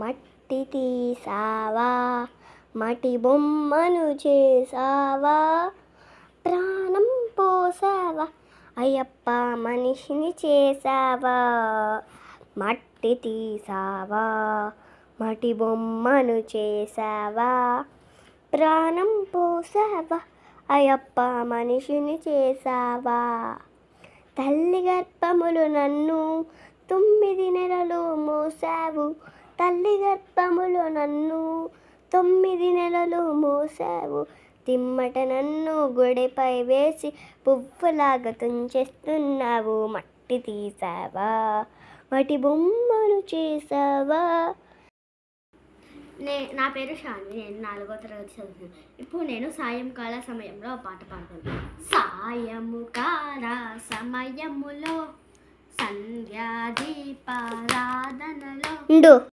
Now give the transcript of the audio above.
మట్టి తీసావా, మట్టి బొమ్మను చేసావా, ప్రాణం పోసావా, అయ్యప్ప మనిషిని చేసావా. మట్టి తీసావా, మట్టి బొమ్మను చేసావా, ప్రాణం పోసావా, అయ్యప్ప మనిషిని చేసావా. తల్లి గర్భములు నన్ను 9 నెలలు మోసావు, తల్లి గర్భములు నన్ను 9 నెలలు మోసావు. తిమ్మట నన్ను గుడిపై వేసి పువ్వులాగా తుంచేస్తున్నావు. మట్టి తీసావా, మట్టి బొమ్మను చేసావా. నా పేరు షాన్వి, నేను 4వ తరగతి చదువుతున్నాను. ఇప్పుడు నేను సాయంకాల సమయంలో పాట పాడుతున్నాను. సాయముకాల సమయములో సంధ్యా దీపారాధనలో